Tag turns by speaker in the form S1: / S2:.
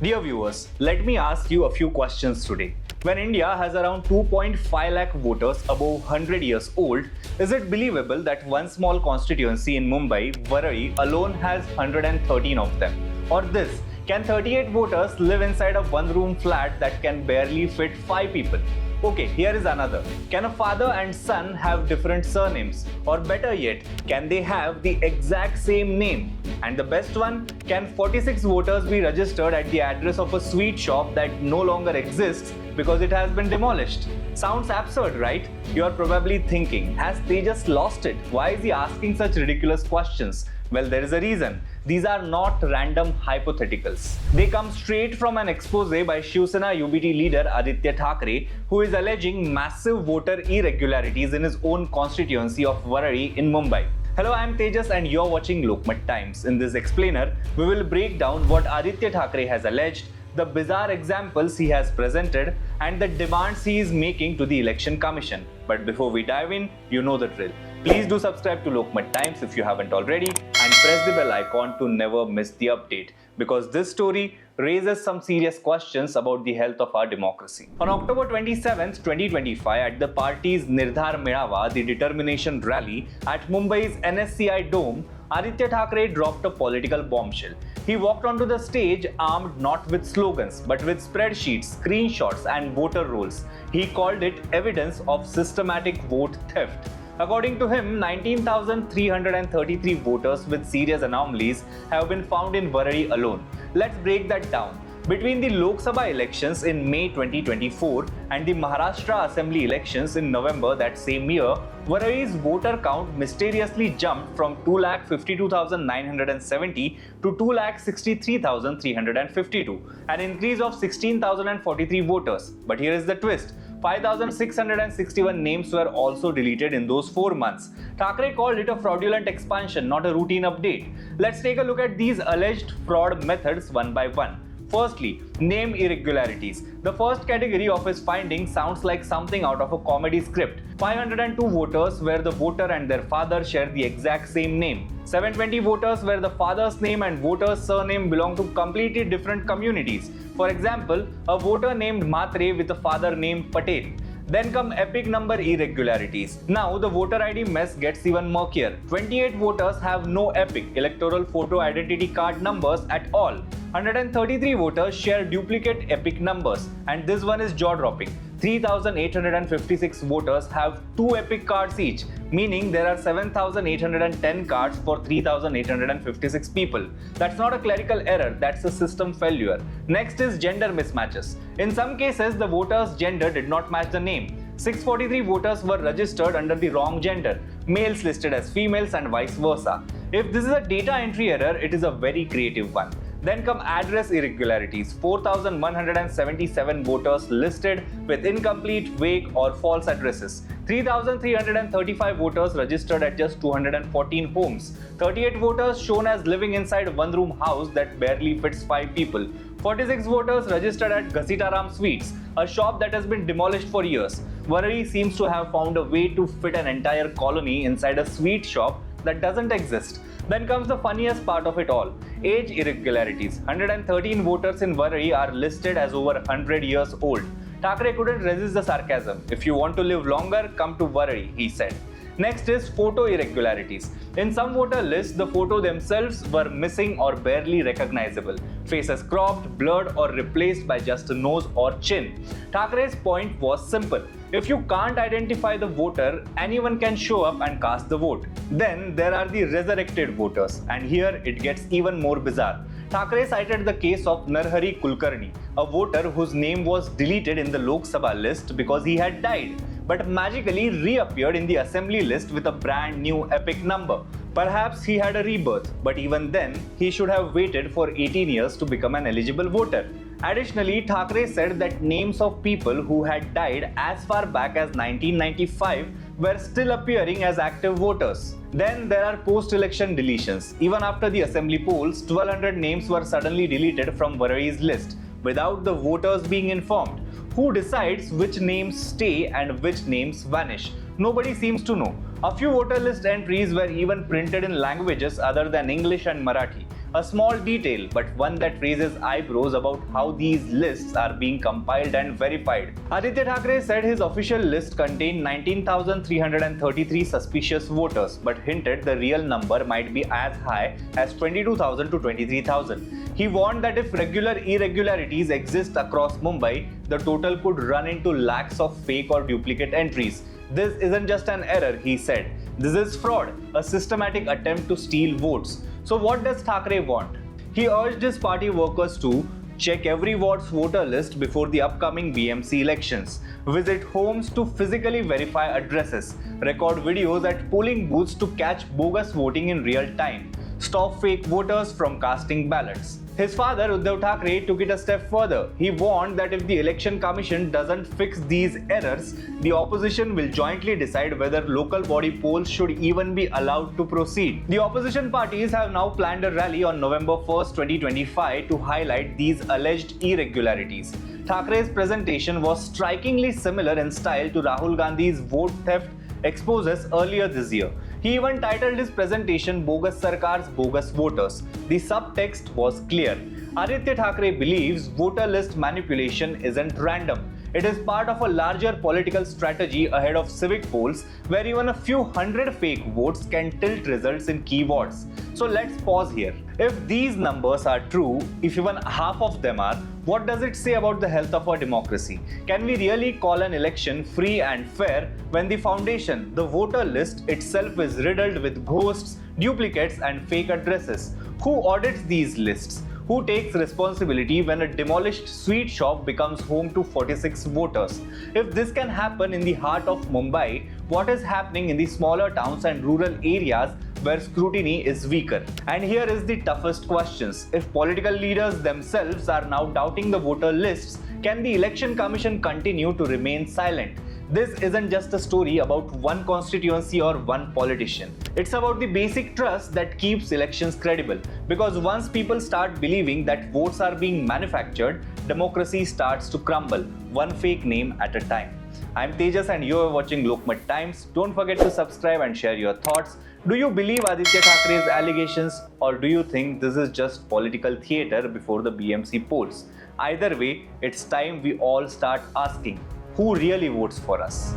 S1: Dear viewers, let me ask you a few questions today. When India has around 2.5 lakh voters above 100 years old, is it believable that one small constituency in Mumbai, Worli, alone has 113 of them? Or this, can 38 voters live inside a one-room flat that can barely fit 5 people? Okay, here is another. Can a father and son have different surnames? Or better yet, can they have the exact same name? And the best one, can 46 voters be registered at the address of a sweet shop that no longer exists because it has been demolished? Sounds absurd, right? You are probably thinking, has Tejas lost it? Why is he asking such ridiculous questions? Well, there is a reason. These are not random hypotheticals. They come straight from an expose by Shiv Sena UBT leader Aaditya Thackeray, who is alleging massive voter irregularities in his own constituency of Worli in Mumbai. Hello, I am Tejas and you're watching Lokmat Times. In this explainer, we will break down what Aaditya Thackeray has alleged, the bizarre examples he has presented, and the demands he is making to the Election Commission. But before we dive in, you know the drill. Please do subscribe to Lokmat Times if you haven't already and press the bell icon to never miss the update, because this story raises some serious questions about the health of our democracy. On October 27, 2025, at the party's Nirdhar Melawa, the determination rally at Mumbai's NSCI Dome, Aaditya Thackeray dropped a political bombshell. He walked onto the stage armed not with slogans but with spreadsheets, screenshots and voter rolls. He called it evidence of systematic vote theft. According to him, 19,333 voters with serious anomalies have been found in Worli alone. Let's break that down. Between the Lok Sabha elections in May 2024 and the Maharashtra Assembly elections in November that same year, Worli's voter count mysteriously jumped from 2,52,970 to 2,63,352, an increase of 16,043 voters. But here is the twist. 5,661 names were also deleted in those 4 months. Thackeray called it a fraudulent expansion, not a routine update. Let's take a look at these alleged fraud methods one by one. Firstly, name irregularities. The first category of his findings sounds like something out of a comedy script. 502 voters where the voter and their father share the exact same name. 720 voters where the father's name and voter's surname belong to completely different communities. For example, a voter named Matre with a father named Patel. Then come epic number irregularities. Now the voter ID mess gets even murkier. 28 voters have no epic electoral photo identity card numbers at all. 133 voters share duplicate epic numbers, and this one is jaw-dropping. 3,856 voters have 2 epic cards each, meaning there are 7,810 cards for 3,856 people. That's not a clerical error, that's a system failure. Next is gender mismatches. In some cases, the voter's gender did not match the name. 643 voters were registered under the wrong gender, males listed as females and vice versa. If this is a data entry error, it is a very creative one. Then come address irregularities. 4,177 voters listed with incomplete, vague or false addresses. 3,335 voters registered at just 214 homes. 38 voters shown as living inside a one-room house that barely fits 5 people. 46 voters registered at Ghasitaram Sweets, a shop that has been demolished for years. Worli seems to have found a way to fit an entire colony inside a sweet shop that doesn't exist. Then comes the funniest part of it all, age irregularities. 113 voters in Worli are listed as over 100 years old. Thackeray couldn't resist the sarcasm. If you want to live longer, come to Worli, he said. Next is photo irregularities. In some voter lists, the photo themselves were missing or barely recognizable. Faces cropped, blurred or replaced by just a nose or chin. Thackeray's point was simple. If you can't identify the voter, anyone can show up and cast the vote. Then there are the resurrected voters, and here it gets even more bizarre. Thackeray cited the case of Narhari Kulkarni, a voter whose name was deleted in the Lok Sabha list because he had died, but magically reappeared in the assembly list with a brand new epic number. Perhaps he had a rebirth, but even then, he should have waited for 18 years to become an eligible voter. Additionally, Thackeray said that names of people who had died as far back as 1995 were still appearing as active voters. Then there are post-election deletions. Even after the assembly polls, 1,200 names were suddenly deleted from Worli's list without the voters being informed. Who decides which names stay and which names vanish? Nobody seems to know. A few voter list entries were even printed in languages other than English and Marathi. A small detail, but one that raises eyebrows about how these lists are being compiled and verified. Aaditya Thackeray said his official list contained 19,333 suspicious voters, but hinted the real number might be as high as 22,000 to 23,000. He warned that if regular irregularities exist across Mumbai, the total could run into lakhs of fake or duplicate entries. This isn't just an error, he said. This is fraud, a systematic attempt to steal votes. So what does Thackeray want? He urged his party workers to check every ward's voter list before the upcoming BMC elections, visit homes to physically verify addresses, record videos at polling booths to catch bogus voting in real time, stop fake voters from casting ballots. His father, Uddhav Thackeray, took it a step further. He warned that if the Election Commission doesn't fix these errors, the opposition will jointly decide whether local body polls should even be allowed to proceed. The opposition parties have now planned a rally on November 1st, 2025 to highlight these alleged irregularities. Thackeray's presentation was strikingly similar in style to Rahul Gandhi's vote theft exposes earlier this year. He even titled his presentation Bogus Sarkar's Bogus Voters. The subtext was clear. Aaditya Thackeray believes voter list manipulation isn't random. It is part of a larger political strategy ahead of civic polls where even a few hundred fake votes can tilt results in key wards. So let's pause here. If these numbers are true, if even half of them are, what does it say about the health of our democracy? Can we really call an election free and fair when the foundation, the voter list itself, is riddled with ghosts, duplicates, and fake addresses? Who audits these lists? Who takes responsibility when a demolished sweet shop becomes home to 46 voters? If this can happen in the heart of Mumbai, what is happening in the smaller towns and rural areas where scrutiny is weaker? And here is the toughest questions. If political leaders themselves are now doubting the voter lists, can the Election Commission continue to remain silent? This isn't just a story about one constituency or one politician. It's about the basic trust that keeps elections credible. Because once people start believing that votes are being manufactured, democracy starts to crumble, one fake name at a time. I'm Tejas and you are watching Lokmat Times. Don't forget to subscribe and share your thoughts. Do you believe Aaditya Thackeray's allegations, or do you think this is just political theatre before the BMC polls? Either way, it's time we all start asking, who really votes for us?